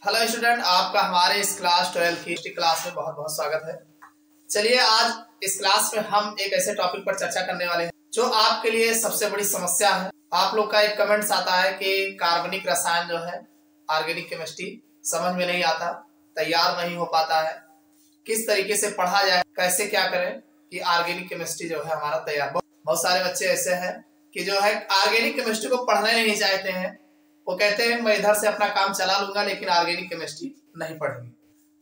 Hello student, आपका हमारे इस क्लास 12 की क्लास में बहुत बहुत स्वागत है। चलिए, आज इस क्लास में हम एक ऐसे टॉपिक पर चर्चा करने वाले हैं जो आपके लिए सबसे बड़ी समस्या है। आप लोग का एक कमेंट्स आता है कि कार्बनिक रसायन जो है, ऑर्गेनिक केमिस्ट्री समझ में नहीं आता, तैयार नहीं हो पाता है, किस तरीके से पढ़ा जाए, कैसे क्या करें कि ऑर्गेनिक केमिस्ट्री जो है हमारा तैयार। बहुत सारे बच्चे ऐसे हैं कि जो है ऑर्गेनिक केमिस्ट्री को पढ़ना नहीं चाहते हैं। वो कहते हैं मैं इधर से अपना काम चला लूंगा लेकिन ऑर्गेनिक केमिस्ट्री नहीं पढ़ेंगे।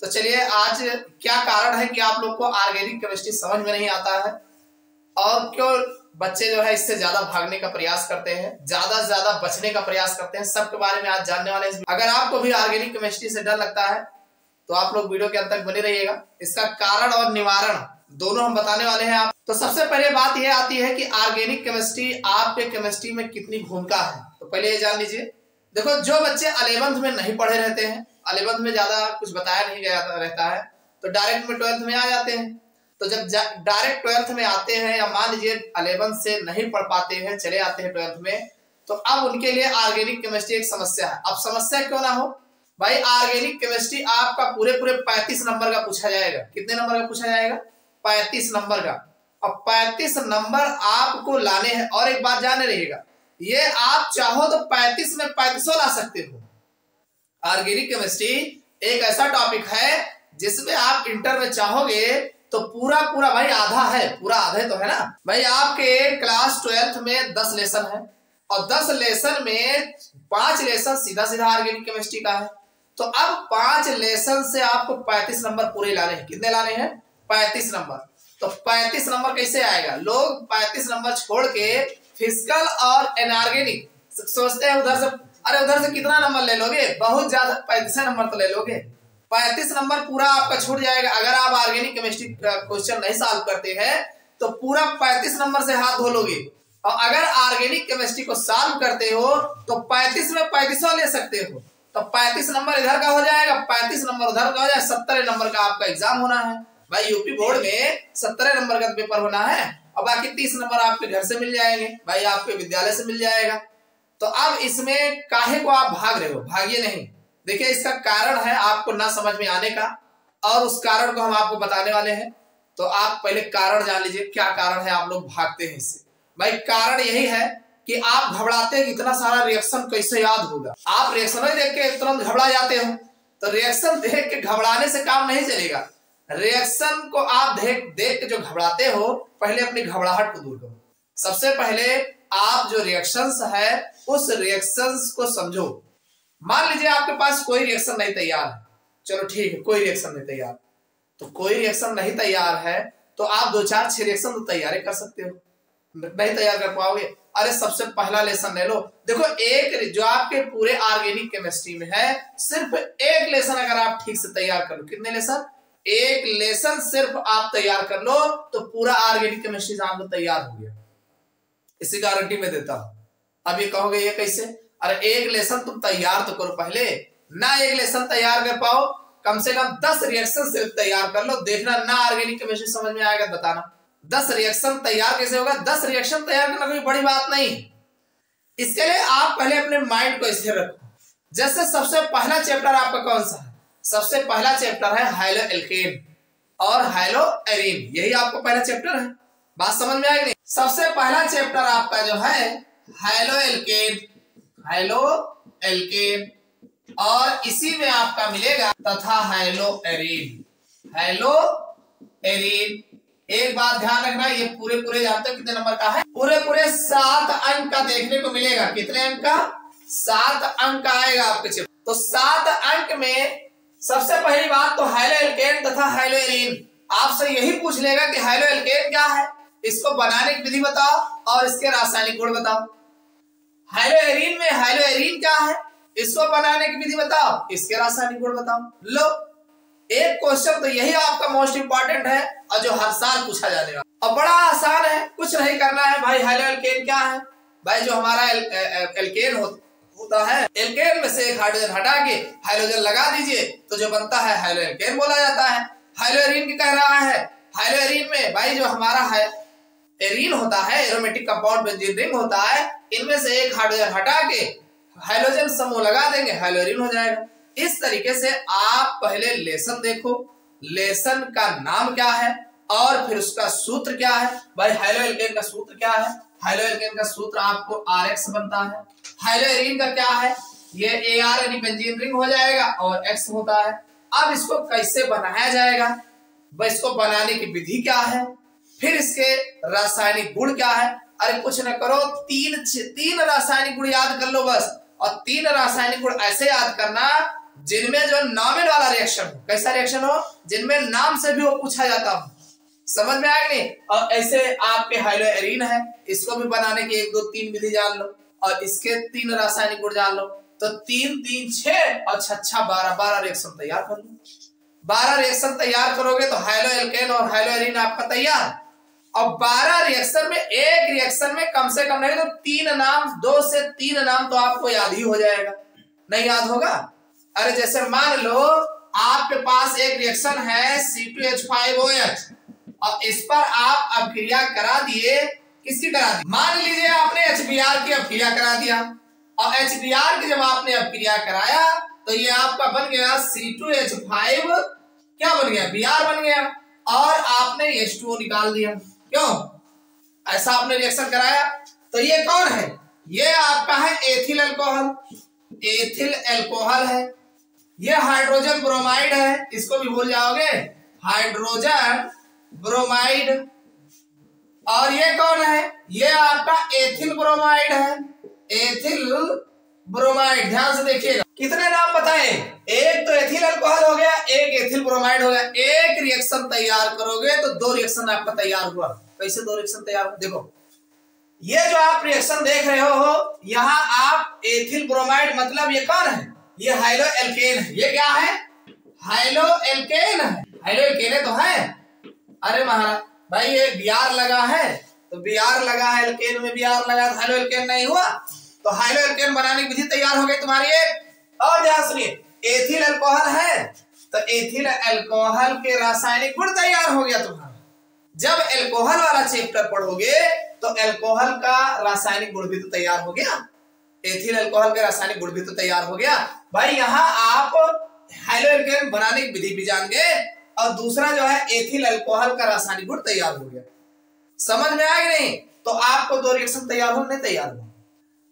तो चलिए, आज क्या कारण है कि आप लोग को ऑर्गेनिक केमिस्ट्री समझ में नहीं आता है और क्यों बच्चे जो है इससे ज्यादा भागने का प्रयास करते हैं, ज्यादा से ज्यादा बचने का प्रयास करते हैं, सबके बारे में आज जानने वाले हैं। अगर आपको भी ऑर्गेनिक केमिस्ट्री से डर लगता है तो आप लोग वीडियो के अंत तक बने रहिएगा। इसका कारण और निवारण दोनों हम बताने वाले हैं। आप तो सबसे पहले बात यह आती है कि ऑर्गेनिक केमिस्ट्री आपके केमिस्ट्री में कितनी भूमिका है। तो पहले ये जान लीजिए। देखो, जो बच्चे 11th में नहीं पढ़े रहते हैं, 11th में ज्यादा कुछ बताया नहीं गया रहता है, तो डायरेक्ट में 12th में आ जाते हैं। तो जब डायरेक्ट 12th में आते हैं या मान लीजिए 11th से नहीं पढ़ पाते हैं, चले आते हैं 12th में, तो अब उनके लिए ऑर्गेनिक केमिस्ट्री एक समस्या है। अब समस्या क्यों ना हो भाई, ऑर्गेनिक केमिस्ट्री आपका पूरे 35 नंबर का पूछा जाएगा। कितने नंबर का पूछा जाएगा? 35 नंबर का। अब 35 नंबर आपको लाने हैं। और एक बात जाने रहिएगा, ये आप चाहो तो 35 में 35 ला सकते हो। ऑर्गेनिक केमिस्ट्री एक ऐसा टॉपिक है जिसमें आप इंटर में चाहोगे तो पूरा भाई आधा है, पूरा आधा तो है ना भाई। आपके क्लास 12th में 10 लेसन है और 10 लेसन में 5 लेसन सीधा सीधा ऑर्गेनिक केमिस्ट्री का है। तो अब 5 लेसन से आपको 35 नंबर पूरे लाने हैं। कितने लाने हैं? 35 नंबर। तो 35 नंबर कैसे आएगा? लोग 35 नंबर छोड़ के फिजिकल और इनऑर्गेनिक सोचते हैं उधर से, अरे उधर से कितना नंबर ले लोगे, बहुत ज्यादा 35 नंबर तो ले लोगे। 35 नंबर पूरा आपका छूट जाएगा। अगर आप ऑर्गेनिक केमिस्ट्री का क्वेश्चन नहीं सॉल्व करते हैं तो पूरा 35 नंबर से हाथ धो लोगे। और अगर ऑर्गेनिक केमिस्ट्री को सॉल्व करते हो तो 35 में 35 ले सकते हो। तो 35 नंबर इधर का हो जाएगा, 35 नंबर उधर का हो जाएगा। 17 नंबर का आपका एग्जाम होना है भाई। यूपी बोर्ड में 17 नंबर का पेपर होना है और बाकी 30 नंबर आपके घर से मिल जाएंगे भाई, आपके विद्यालय से मिल जाएगा। तो अब इसमें काहे को आप भाग रहे हो? भागिए नहीं। देखिए, इसका कारण है आपको ना समझ में आने का, और उस कारण को हम आपको बताने वाले हैं। तो आप पहले कारण जान लीजिए, क्या कारण है आप लोग भागते हैं इससे। भाई कारण यही है कि आप घबराते हैं कि इतना सारा रिएक्शन कैसे याद होगा। आप रिएक्शन देख के तुरंत घबरा जाते हो, तो रिएक्शन देख के घबराने से काम नहीं चलेगा। रिएक्शन को आप देख के जो घबराते हो, पहले अपनी घबराहट को दूर करो। सबसे पहले आप जो रिएक्शंस है उस रिएक्शंस को समझो। मान लीजिए आपके पास कोई रिएक्शन नहीं तैयार है, चलो ठीक है, कोई रिएक्शन नहीं तैयार, तो कोई रिएक्शन नहीं तैयार है तो आप 2 4 6 रिएक्शन तो तैयार कर सकते हो। नहीं तैयार कर पाओगे, अरे सबसे पहला लेसन ले लो। देखो, एक जो आपके पूरे ऑर्गेनिक केमिस्ट्री में है, सिर्फ एक लेसन अगर आप ठीक से तैयार कर लो। कितने लेसन? एक लेसन सिर्फ आप तैयार कर लो तो पूरा ऑर्गेनिक केमिस्ट्री आपको तैयार हो गया, इसी गारंटी में देता हूं। अब ये कहोगे ये कैसे? अरे एक लेसन तुम तैयार तो करो पहले ना। एक लेसन तैयार कर पाओ, कम से कम 10 रिएक्शन सिर्फ तैयार कर लो, देखना ना ऑर्गेनिक केमिस्ट्री समझ में आएगा, बताना 10 रिएक्शन तैयार कैसे होगा। 10 रिएक्शन तैयार करना कोई बड़ी बात नहीं। इसके लिए आप पहले अपने माइंड को स्थिर रखो। जैसे सबसे पहला चैप्टर आपका कौन सा है? सबसे पहला चैप्टर है हाइलो एल्केन और हाइलो एरीन, यही आपको पहला चैप्टर है। बात समझ में आएगी? सबसे पहला चैप्टर आपका जो है हाइलो एल्केन, हाइलो एल्केन, और इसी में आपका मिलेगा तथा हाइलो एरीन, हाइलो एरीन। एक बात ध्यान रखना, ये पूरे जानते हो कितने नंबर का है? पूरे 7 अंक का देखने को मिलेगा। कितने अंक का? 7 अंक का आएगा आपके चैप्टर। तो 7 अंक में सबसे पहली बात तो हाइलो एल्केन तथा हाइलो एरीन। आपसे यही पूछ लेगा कि हाइलो एल्केन क्या है, इसको बनाने की विधि बताओ और इसके रासायनिक गुण बताओ। हाइलो एरीन में हाइलो एरीन क्या है, इसको बनाने की विधि बताओ, इसके रासायनिक गुण बताओ। लो, एक क्वेश्चन तो यही आपका मोस्ट इंपॉर्टेंट है और जो हर साल पूछा जाने वाला, और बड़ा आसान है, कुछ नहीं करना है भाई। हाइलो एल्केन क्या है भाई? जो हमारा एल्केन होता है, एल्केन में से एक हाइड्रोजन हटा के हाइड्रोजन लगा दीजिए तो जो बनता है हाइलो एल्केन बोला जाता है। हाइलो एरीन की कह रहा है, हाइलो एरीन में भाई जो हमारा एरीन होता है, एरोमेटिक कंपाउंड बेंजीन रिंग होता है, इनमें से एक हाइड्रोजन हटा के हाइड्रोजन समूह लगा देंगे, हाइलो एरीन हो जाएगा। इस तरीके से आप पहले लेसन देखो, लेसन का नाम क्या है और फिर उसका सूत्र क्या है। भाई हाइलोएल्केन का सूत्र क्या है? हाइलोएल्केन का सूत्र आपको RX बनता है। हाइलोएरीन का क्या है? ये AR यानी बेंजीन रिंग हो जाएगा और X होता है। अब इसको कैसे बनाया जाएगा, भाई इसको बनाने की विधि क्या है, फिर इसके रासायनिक गुण क्या है। अरे कुछ न करो, तीन रासायनिक गुण याद कर लो बस, और 3 रासायनिक गुण ऐसे याद करना जिनमें जो नॉमिनल वाला रिएक्शन हो। कैसा रिएक्शन हो? जिनमें नाम से भी वो पूछा जाता हो। समझ में आया नहीं? और ऐसे आपके हाइलोएरीन है, इसको भी बनाने की 1 2 3 विधि जान लो और इसके 3 रासायनिक गुण जान लो, तो 3 3 6 और 6 6 12 रिएक्शन तैयार कर लो। 12 रिएक्शन तैयार करोगे तो हाइलोएल्केन और हाइलोएरीन आपका तैयार। और 12 रिएक्शन में एक रिएक्शन में कम से कम नहीं तो 3 नाम, 2 से 3 नाम तो आपको याद ही हो जाएगा। नहीं याद होगा? अरे जैसे मान लो आपके पास एक रिएक्शन है C2H5OH और इस पर आप अभिक्रिया करा दिए। किसकी करा दी? मान लीजिए आपने HBr की अभिक्रिया करा दिया, और HBr की जब आपने अभिक्रिया कराया तो ये आपका बन गया C2H5, क्या बन गया? Br बन गया, और आपने H2O निकाल दिया। क्यों ऐसा आपने रिएक्शन कराया? तो ये कौन है? ये आपका है एथिल अल्कोहल। एथिल अल्कोहल है, ये हाइड्रोजन ब्रोमाइड है, इसको भी भूल जाओगे, हाइड्रोजन ब्रोमाइड। और ये कौन है? ये आपका एथिल ब्रोमाइड है, एथिल ब्रोमाइड। ध्यान से देखिएगा, कितने नाम बताए? एक तो एथिल अल्कोहल हो गया, एक एथिल ब्रोमाइड हो गया। एक रिएक्शन तैयार करोगे तो 2 रिएक्शन आपका तैयार हुआ। कैसे 2 रिएक्शन तैयार हुआ? देखो, ये जो आप रिएक्शन देख रहे हो, यहाँ आप एथिल ब्रोमाइड, मतलब ये कौन है? ये हाइलोएल्केन है। ये क्या है? हाइलोएल्केन है। हाइलोएल्केन तो है। अरे महाराज भाई ये Br लगा है, तो Br लगा है, एल्केन में Br लगा, तो हाइलोएल्केन नहीं हुआ। तो हाइलोएल्केन बनाने की विधि तैयार हो गई तुम्हारी एक। और ध्यान सुनिए, एथिल अल्कोहल है तो एथिल अल्कोहल के रासायनिक गुण तैयार हो गया तुम्हारा। जब अल्कोहल वाला चैप्टर पढ़ोगे तो अल्कोहल का रासायनिक गुण भी तो तैयार हो गया, एथिल अल्कोहल के रासायनिक गुण भी तो तैयार हो गया। भाई यहाँ आप हाइलोएल्केन बनाने की विधि भी जान गए, और दूसरा जो है एथिल अल्कोहल का रासायनिक गुण तैयार हो गया। समझ में आया नहीं? तो आपको 2 रिएक्शन तैयार हो, नहीं तैयार हो।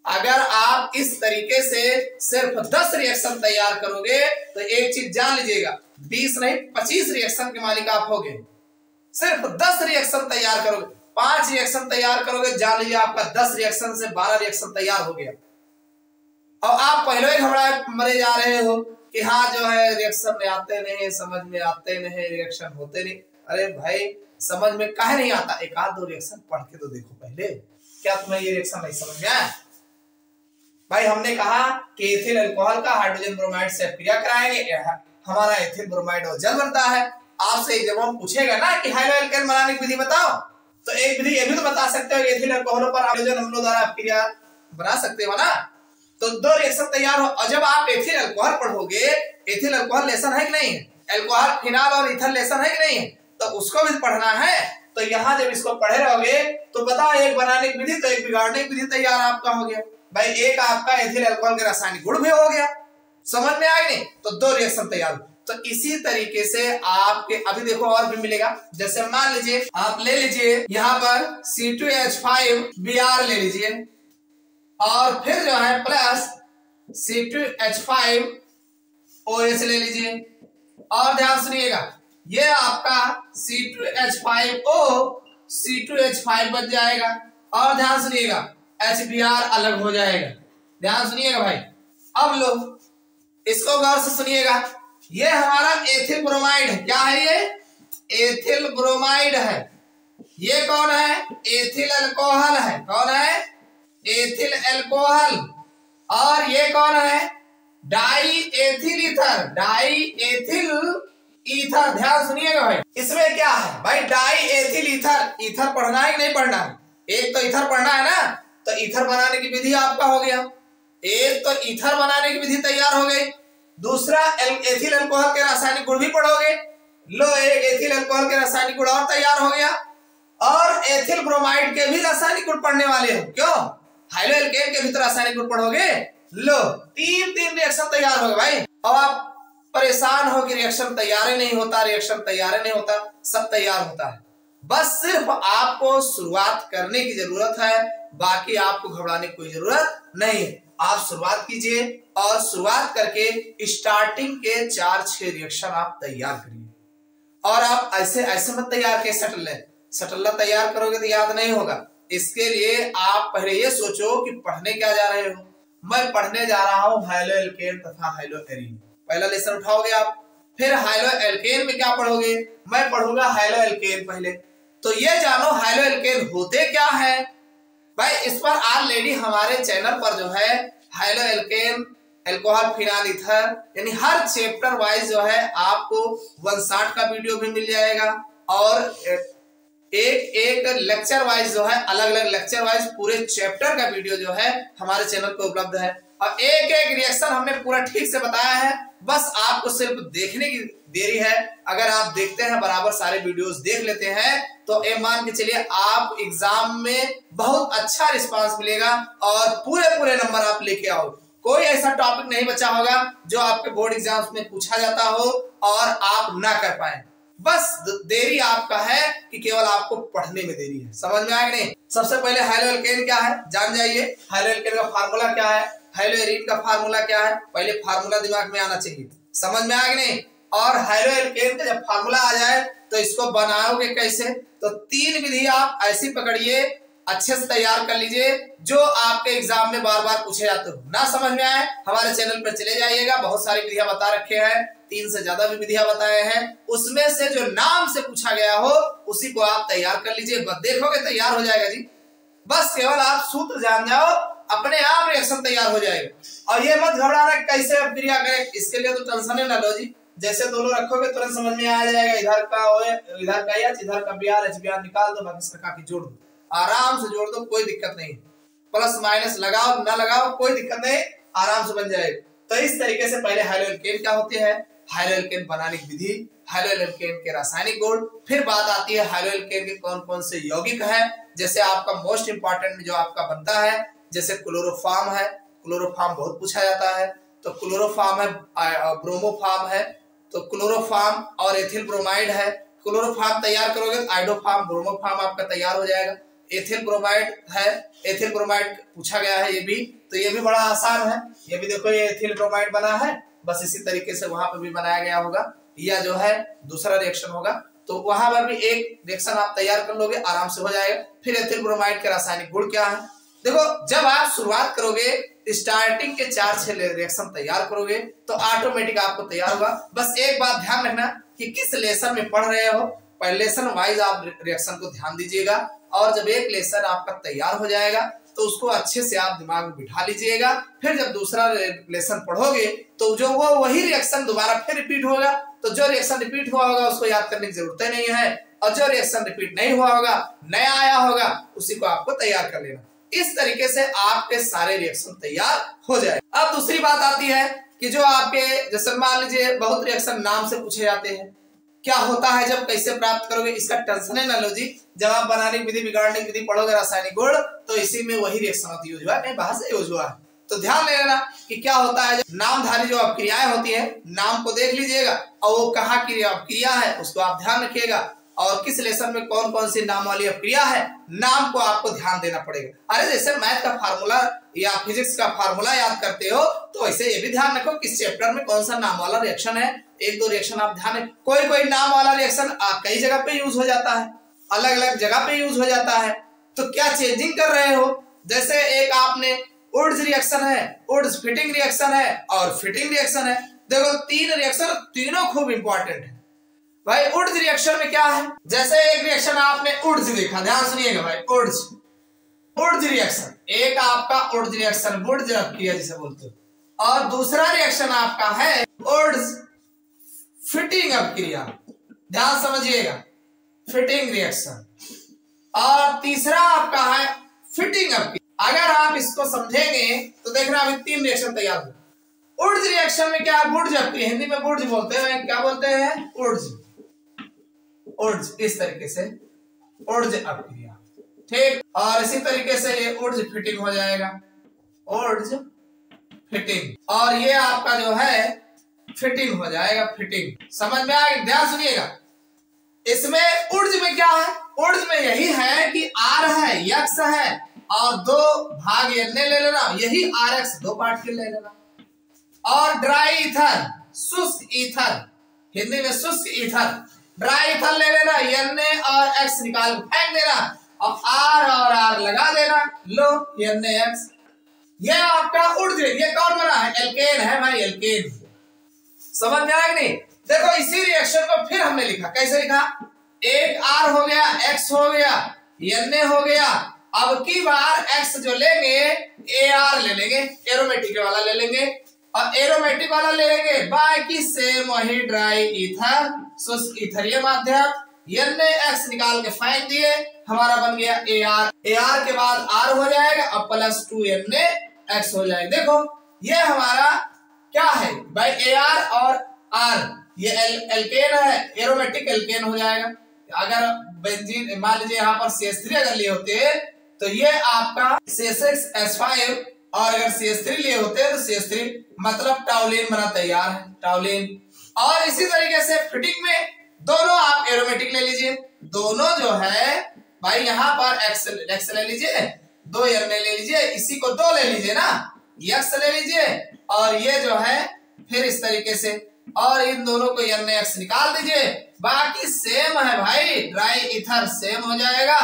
अगर आप इस तरीके से सिर्फ 10 रिएक्शन तैयार करोगे तो एक चीज जान लीजिएगा, 20 नहीं 25 रिएक्शन के मालिक आप होगे। सिर्फ 10 रिएक्शन तैयार करोगे, 5 रिएक्शन तैयार करोगे, जान लीजिए आपका 10 रिएक्शन से 12 रिएक्शन तैयार हो गया। और आप पहले ही घबराए मरे जा रहे हो कि हाँ जो है रिएक्शन में आते नहीं, समझ में आते नहीं, रिएक्शन होते नहीं। अरे भाई समझ में काहे नहीं आता? 1 आध 2 रिएक्शन पढ़ के तो देखो पहले, क्या तुम्हें ये रिएक्शन नहीं समझ में आया? भाई हमने कहा कि एथिल अल्कोहल का हाइड्रोजन ब्रोमाइड से अभिक्रिया कराएंगे, हमारा एथिल ब्रोमाइड और जल बनता है। आपसे जब हम पूछेगा ना कि हाइलोएल्केन बनाने की विधि बताओ, तो एक विधि ये भी तो बता सकते हो, एथिल अल्कोहल पर हाइड्रोजन हम लोग द्वारा अभिक्रिया बना सकते हो ना। तो 2 रिएक्शन तैयार हो। और जब आप एथिल अल्कोहल पढ़ोगे, एथिल अल्कोहल लेसन है कि नहीं है, अल्कोहल फिनाल और इथर लेसन है कि नहीं है, तो उसको भी पढ़ना है। तो यहाँ जब इसको पढ़े रहोगे तो बताओ, एक बनाने की विधि तो एक बिगाड़ने की विधि तैयार आपका हो गया। भाई एक आपका एथिल अल्कोहल के रासायनिक गुण भी हो गया। समझ में आया नहीं? तो 2 रिएक्शन तैयार। तो इसी तरीके से आपके अभी देखो और भी मिलेगा। जैसे मान लीजिए आप ले लीजिए यहाँ पर C2H5Br ले लीजिए, और फिर जो है प्लस C2H5OH ले लीजिए। और ध्यान सुनिएगा, ये आपका C2H5O C2H5 बच जाएगा। और ध्यान सुनिएगा, HBr अलग हो जाएगा। ध्यान सुनिएगा भाई। अब लो इसको गौर से सुनिएगा, ये हमारा एथिल ब्रोमाइड है। क्या है ये? एथिल ब्रोमाइड है। ये कौन है? एथिल अल्कोहल है। कौन है? Ethyl alcohol. और ये कौन है? Die ethyl ether. Die ethyl ether. ध्यान सुनिएगा भाई, इसमें क्या है भाई? Die ethyl ether. ईथर पढ़ना है कि नहीं पढ़ना है? एक तो ईथर पढ़ना है ना, तो ईथर बनाने की विधि आपका हो गया। एक तो ईथर बनाने की विधि तैयार हो गई, दूसरा एथिल अल्कोहल के रासायनिक गुण भी पढ़ोगे। लो एक एथिल अल्कोहल के रासायनिक गुण और तैयार हो गया, और एथिल ब्रोमाइड के भी रासायनिक गुण पढ़ने वाले हो। क्यों? हाइलोएल्केन के भी तो रासायनिक गुण पढ़ोगे। लो 3 रिएक्शन तैयार हो गए भाई। और आप परेशान हो कि रिएक्शन तैयार ही नहीं होता, रिएक्शन तैयार ही नहीं होता, सब तैयार होता है। बस सिर्फ आपको शुरुआत करने की जरूरत है, बाकी आपको घबराने की कोई जरूरत नहीं है। आप शुरुआत कीजिए और शुरुआत करके स्टार्टिंग के 4-6 रिएक्शन आप तैयार करिए। और आप ऐसे ऐसे मत तैयार के सटल्ला तैयार करोगे तो याद नहीं होगा। इसके लिए आप पहले ये सोचो कि पढ़ने क्या जा रहे हो। मैं पढ़ने जा रहा हूं हाइलो एल्केन तथा हाइलो एरीन। पहला लेसन उठाओगे आप, फिर हाइलो एल्केन में क्या पढ़ोगे, मैं पढ़ूंगा हाइलो एल्केन पहले। तो ये जानो हाइलो एल्केन होते क्या है भाई। इस पर ऑलरेडी हमारे चैनल पर जो है haloalkane, alcohol phenol ether, यानी हर चैप्टर वाइज जो है आपको 1 शॉट का वीडियो भी मिल जाएगा और एक एक लेक्चर वाइज जो है अलग अलग लेक्चर वाइज पूरे चैप्टर का वीडियो जो है हमारे चैनल पर उपलब्ध है। और एक एक रिएक्शन हमने पूरा ठीक से बताया है, बस आपको सिर्फ देखने की देरी है। अगर आप देखते हैं बराबर सारे वीडियोस देख लेते हैं तो ये मान के चलिए आप एग्जाम में बहुत अच्छा रिस्पांस मिलेगा और पूरे नंबर आप लेके आओ। कोई ऐसा टॉपिक नहीं बचा होगा जो आपके बोर्ड एग्जाम्स में पूछा जाता हो और आप ना कर पाए। बस देरी आपका है कि केवल आपको पढ़ने में देरी है। समझ में आया कि नहीं? सबसे पहले हाइलो एल्केन क्या है जान जाइए। हाइलो एल्केन का फार्मूला क्या है, हाइलो एरीन का फार्मूला क्या है, पहले फार्मूला दिमाग में आना चाहिए। समझ में आया कि नहीं? और हाइलो एल्केन का जब फार्मूला आ जाए तो इसको बनाओगे कैसे, तो 3 विधि आप ऐसी पकड़िए, अच्छे से तैयार कर लीजिए जो आपके एग्जाम में बार बार पूछे जाते हो। ना समझ में आए हमारे चैनल पर चले जाइएगा, बहुत सारी विधियां बता रखे हैं, 3 से ज्यादा भी विधियां बताए हैं। उसमें से जो नाम से पूछा गया हो उसी को आप तैयार कर लीजिए, बस देखोगे तैयार हो जाएगा जी। बस केवल आप सूत्र जान जाओ, अपने आप रिएक्शन तैयार हो जाएगा। और ये मत घबराना कैसे अब क्रिया करें, इसके लिए तो टेंशन ही ना लो जी। जैसे दोनों रखोगे तुरंत समझ में आ जाएगा, इधर का इधर का एच, इधर का बीआर, एच बीआर निकाल दो, बाकी सरका की जोड़ दो, आराम से जोड़ दो, कोई दिक्कत नहीं। प्लस माइनस लगाओ ना लगाओ कोई दिक्कत नहीं, आराम से बन जाएगा। तो इस तरीके से पहले हाइलो एल्केन क्या होती है, हाइलो एल्केन बनाने की विधि, हाइलो एल्केन के रासायनिक गुण, फिर बात आती है हाइलो एल्केन के कौन कौन से यौगिक है। जैसे आपका मोस्ट इंपॉर्टेंट जो आपका बनता है जैसे क्लोरोफॉर्म है, क्लोरोफॉर्म बहुत पूछा जाता है, तो क्लोरोफॉर्म है, ब्रोमोफॉर्म है, तो क्लोरोफॉर्म और एथिल ब्रोमाइड है। क्लोरोफॉर्म तैयार करोगे तो आइडोफॉर्म, ब्रोमोफॉर्म आपका तैयार हो जाएगा। एथिल ब्रोमाइड है, एथिल ब्रोमाइड पूछा गया है ये भी, तो ये भी बड़ा आसान है। ये भी देखो ये एथिल ब्रोमाइड बना है, बस इसी तरीके से वहां पर भी बनाया गया होगा, या जो है दूसरा रिएक्शन होगा, तो वहां पर भी एक रिएक्शन आप तैयार कर लोगे, आराम से हो जाएगा। फिर एथिल ब्रोमाइड के रासायनिक गुण क्या है, देखो जब आप शुरुआत करोगे स्टार्टिंग के 4-6 रिएक्शन तैयार करोगे तो ऑटोमेटिक आपको तैयार होगा। बस एक बात ध्यान रखना कि किस लेसन में पढ़ रहे हो, पहले लेसन वाइज आप रिएक्शन को ध्यान दीजिएगा, और जब एक लेसन आपका तैयार हो जाएगा तो उसको अच्छे से आप दिमाग में बिठा लीजिएगा। फिर जब दूसरा लेसन पढ़ोगे तो जो वो वही रिएक्शन दोबारा फिर रिपीट होगा, तो जो रिएक्शन रिपीट हुआ होगा उसको याद करने की जरूरत नहीं है, और जो रिएक्शन रिपीट नहीं हुआ होगा, नया आया होगा, उसी को आपको तैयार कर लेना। इस तरीके से आपके सारे रिएक्शन तैयार हो जाए। अब दूसरी बात आती है कि जो आपके जैसे मान लीजिए बहुत रिएक्शन नाम से पूछे जाते हैं, क्या होता है जब कैसे प्राप्त करोगे इसका टेंशन है ना लो जी। जब आप बनाने की विधि बिगाड़ने की विधि पढ़ोगे रासायनिक गुण तो इसी में वही रिएक्शन होती यूज हुआ है, बाहर से यूज हुआ है। तो ध्यान ले लेना कि क्या होता है जब नामधारी जो क्रियाएं होती है, नाम को देख लीजिएगा और वो कहाँ की क्रिया है उसको आप ध्यान रखिएगा, और किस लेसन में कौन कौन सी नाम वाली क्रिया है, नाम को आपको ध्यान देना पड़ेगा। अरे जैसे मैथ का फार्मूला या फिजिक्स का फार्मूला याद करते हो तो ऐसे ये भी ध्यान रखो किस चैप्टर में कौन सा नाम वाला रिएक्शन है। 1-2 रिएक्शन आप ध्यान रखें, कोई कोई नाम वाला रिएक्शन कई जगह पे यूज हो जाता है, अलग अलग जगह पे यूज हो जाता है, तो क्या चेंजिंग कर रहे हो। जैसे एक आपने उड्स रिएक्शन है, उड्स फिटिंग रिएक्शन है और फिटिंग रिएक्शन है। देखो 3 रिएक्शन, तीनों खूब इंपॉर्टेंट है भाई। उड्स रिएक्शन में क्या है, जैसे एक रिएक्शन आपने उड्स देखा, ध्यान सुनिएगा भाई, उड्स रिएक्शन, एक आपका उड्स रिएक्शन वुड्स क्रिया जिसे बोलते हो, और दूसरा रिएक्शन आपका है उड्स फिटिंग क्रिया, ध्यान समझिएगा, फिटिंग रिएक्शन, और तीसरा आपका है फिटिंग क्रिया। अगर आप इसको समझेंगे तो देखना अभी 3 रिएक्शन तैयार हो। उड्स रिएक्शन में क्या है, वुड्स क्रिया, हिंदी में वुड्स बोलते हैं, क्या बोलते हैं, उड्स, इस तरीके से उड्स अपक्रिया, ठीक। और इसी तरीके से ये उड्स फिटिंग हो जाएगा, उड्स फिटिंग। और ये आपका जो है फिटिंग हो जाएगा, फिटिंग। समझ में आएगा? ध्यान सुनिएगा, इसमें ऊर्ज में क्या है, ऊर्ज में यही है कि आर है, यक्स है और 2 भाग एन ले लेना, यही आर एक्स 2 पार्ट के ले लेना। और ड्राई ईथर, शुष्क ईथर, हिंदी में शुष्क ईथर, ड्राई ईथर ले लेना, एन और एक्स निकाल फेंक देना और आर लगा देना, लो एन एक्स। ये आपका ऊर्ज, ये कौन बना है? एल्केन है भाई, एल्केन। समझ में आया कि नहीं? देखो इसी रिएक्शन को फिर हमने लिखा, कैसे लिखा? एक आर हो गया, एक्स हो गया, एन हो गया। अब की बार एक्स जो लेंगे ए आर ले लेंगे, एरोमेटिक वाला ले लेंगे और एरोमेटिक वाला ले लेंगे, बाकी सेम वही ड्राई ईथर, शुष्क ईथरीय माध्यम, एन एक्स निकाल के फेंक दिए, हमारा बन गया ए आर। ए आर के बाद आर हो जाएगा और प्लस 2 एन एक्स हो जाएगा। देखो ये हमारा क्या है भाई, ए आर और आर, ये एल्केन है, एरोमेटिक एल्केन हो जाएगा। अगर बेंजीन मान लीजिए यहाँ पर CH3 अगर लिए होते तो ये आपका C6H5 और अगर CH3 लिए होते तो CH3 मतलब टाउलिन बना तैयार है, टाउलिन। और इसी तरीके से फिटिंग में दोनों आप एरोमेटिक ले लीजिए, दोनों जो है भाई यहाँ पर एक्स ले लीजिए, 2 एन ले लीजिए, इसी को 2 ले लीजिए ना, एक्स ले लीजिए और ये जो है फिर इस तरीके से, और इन दोनों को एन एक्स निकाल दीजिए, बाकी सेम है भाई, ड्राई ईथर सेम हो जाएगा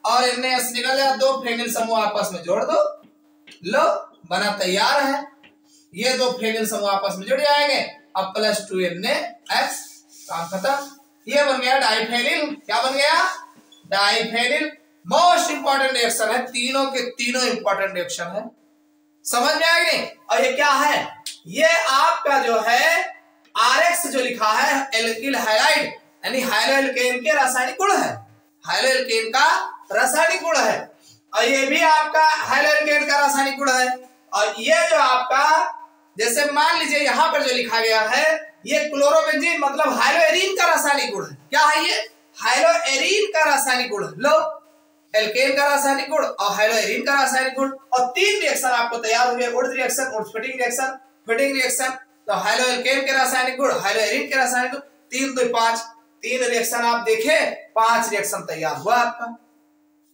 और एन एक्स निकल जाएगा, 2 फ्रेनिल समूह आपस में जोड़ दो, लो बना तैयार है। ये 2 फ्रेनिल समूह आपस में जुड़ जाएंगे अब प्लस 2 एन एक्स, काम खत्म। ये बन गया डाइफेनिल। क्या बन गया? डाइफेनिल। मोस्ट इंपॉर्टेंट रिएक्शन है, तीनों के तीनों इंपॉर्टेंट रिएक्शन है। समझ में आएगा नहीं? और ये क्या है? ये आपका जो है RX जो लिखा है एल्किल हाइलाइड यानी हाइलोएल्केन के रासायनिक गुण है, हाइलोएल्केन का रासायनिक गुण है। और ये भी आपका हाइलोएल्केन का रासायनिक गुण है। और ये जो आपका जैसे मान लीजिए यहाँ पर जो लिखा गया है ये क्लोरोबेंजीन मतलब हाइलोएरीन का रासायनिक गुण है। क्या है ये? हाइलोएरीन का रासायनिक गुण। लो, एल्केन का रासायनिक गुण और हाइलोएरीन का रासायनिक गुण, और 3 रिएक्शन आपको तैयार हो गए, Wurtz reaction, Wurtz fitting reaction, fitting reaction. तो हाइलोएल्केन के रासायनिक गुण, हाइलोएरीन के रासायनिक गुण, 3 2 5, 3 रिएक्शन आप देखें, 5 रिएक्शन तैयार हुआ आपका।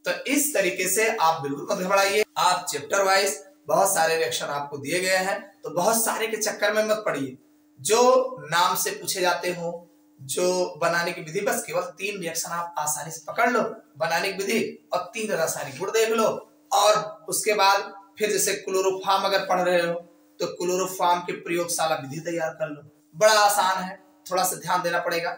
तो इस तरीके से आप बिल्कुल मत घबराइए, आप चैप्टर वाइज बहुत सारे रिएक्शन आपको दिए गए हैं, तो बहुत सारे के चक्कर में मत पड़िए। जो नाम से पूछे जाते हो, जो बनाने की विधि, बस केवल 3 रिएक्शन आप आसानी से पकड़ लो, बनाने की विधि और 3 रासायनिक गुण देख लो। और उसके बाद फिर जैसे क्लोरोफॉर्म अगर पढ़ रहे हो तो क्लोरोफॉर्म के प्रयोगशाला विधि तैयार कर लो, बड़ा आसान है, थोड़ा सा ध्यान देना पड़ेगा।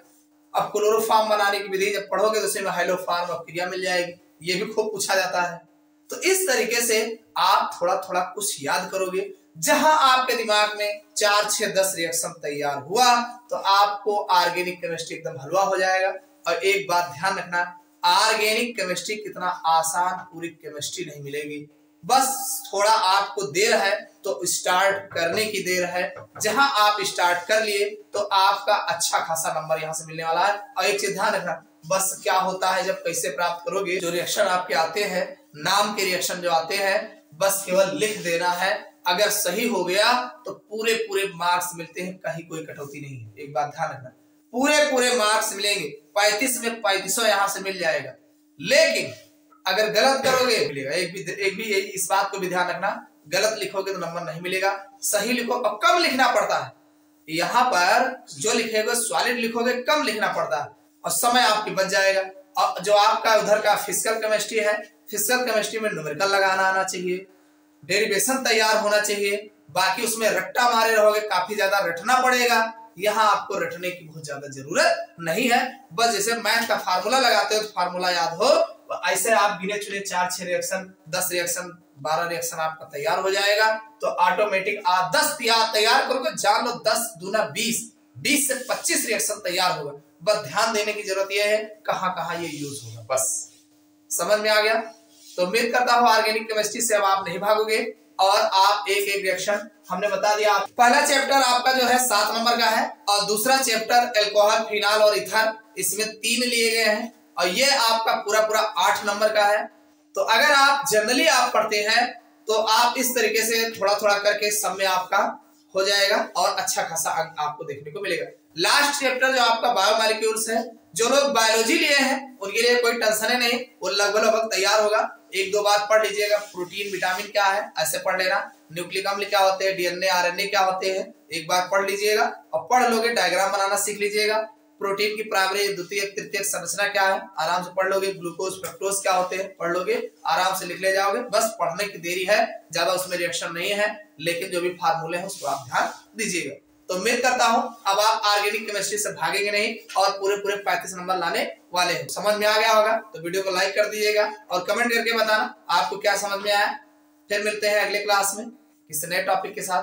अब क्लोरोफॉर्म बनाने की विधि जब पढ़ोगे तो उसमें हाइलोफॉर्म अपक्रिया मिल जाएगी, ये भी खूब पूछा जाता है। तो इस तरीके से आप थोड़ा थोड़ा कुछ याद करोगे, जहां आपके दिमाग में 4 6 10 रिएक्शन तैयार हुआ तो आपको ऑर्गेनिक केमिस्ट्री एकदम हलवा हो जाएगा। और एक बात ध्यान रखना, ऑर्गेनिक केमिस्ट्री कितना आसान पूरी केमिस्ट्री नहीं मिलेगी, बस थोड़ा आपको देर है तो स्टार्ट करने की देर है। जहां आप स्टार्ट कर लिए तो आपका अच्छा खासा नंबर यहां से मिलने वाला है। और एक चीज ध्यान रखना, बस क्या होता है जब कैसे प्राप्त करोगे, जो रिएक्शन आपके आते हैं, नाम के रिएक्शन जो आते हैं, बस केवल लिख देना है। अगर सही हो गया तो पूरे पूरे मार्क्स मिलते हैं, कहीं कोई कटौती नहीं है। एक बात ध्यान रखना, पूरे पूरे मार्क्स मिलेंगे, 35 में 3500 यहां से मिल जाएगा। लेकिन अगर गलत करोगे मिलेगा, एक भी इस बात को भी ध्यान रखना, गलत लिखोगे तो नंबर नहीं मिलेगा, सही लिखो। अब कम लिखना पड़ता है, यहाँ पर जो लिखेगा सॉलिड लिखोगे कम लिखना पड़ता है और समय आपकी बच जाएगा। और जो आपका उधर का फिजिकल केमिस्ट्री है, फिजिकल केमिस्ट्री में न्यूमेरिकल लगाना आना चाहिए, डेरिवेशन तैयार होना चाहिए। बाकी उसमें रट्टा मारे रहोगे, काफी ज्यादा रटना पड़ेगा। यहाँ आपको रटने की बहुत ज्यादा जरूरत नहीं है, बस जैसे मैथ का फार्मूला लगाते हो तो फार्मूला याद हो, ऐसे आप गिने चुने 4 6 रिएक्शन, 10 रिएक्शन, 12 रिएक्शन आपका तैयार हो जाएगा। तो ऑटोमेटिक आप 10 तैयार करोगे, जान लो 10 दूना 20, 20 से 25 रिएक्शन तैयार होगा। बस ध्यान देने की जरूरत यह है कहाँ कहाँ ये यूज होगा, बस समझ में आ गया। तो उम्मीद करता हूँ ऑर्गेनिक केमिस्ट्री से अब आप नहीं भागोगे और आप एक एक रिएक्शन हमने बता दिया। पहला चैप्टर आपका जो है 7 नंबर का है और दूसरा चैप्टर एल्कोहल, फिनाल और ईथर, इसमें 3 लिए गए हैं और ये आपका पूरा पूरा 8 नंबर का है। तो अगर आप जनरली आप पढ़ते हैं तो आप इस तरीके से थोड़ा थोड़ा करके सब में आपका हो जाएगा और अच्छा खासा अंक आपको देखने को मिलेगा। लास्ट चैप्टर जो आपका बायोमॉलिक्यूल्स है, जो लोग बायोलॉजी लिए हैं उनके लिए कोई टेंशन है नहीं, वो लगभग तैयार होगा। एक दो बार पढ़ लीजिएगा, प्रोटीन विटामिन क्या है ऐसे पढ़ लेना, न्यूक्लिक अम्ल क्या होते हैं, डीएनए आरएनए क्या होते हैं, एक बार पढ़ लीजिएगा और पढ़ लोगे डायग्राम बनाना सीख लीजिएगा। प्रोटीन की प्राइमरी द्वितीयक तृतीयक संरचना क्या है आराम से पढ़ लोगे, ग्लूकोज फ्रक्टोज क्या होते हैं पढ़ लोगे, आराम से लिख ले जाओगे। बस पढ़ने की देरी है, ज्यादा उसमें रिएक्शन नहीं है, लेकिन जो भी फार्मूले हैं उसको आप ध्यान दीजिएगा। तो उम्मीद करता हूं अब आप ऑर्गेनिक केमिस्ट्री से भागेंगे नहीं और पूरे 35 नंबर लाने वाले हैं। समझ में आ गया होगा तो वीडियो को लाइक कर दीजिएगा और कमेंट करके बताना आपको क्या समझ में आया। फिर मिलते हैं अगले क्लास में किसी नए टॉपिक के साथ।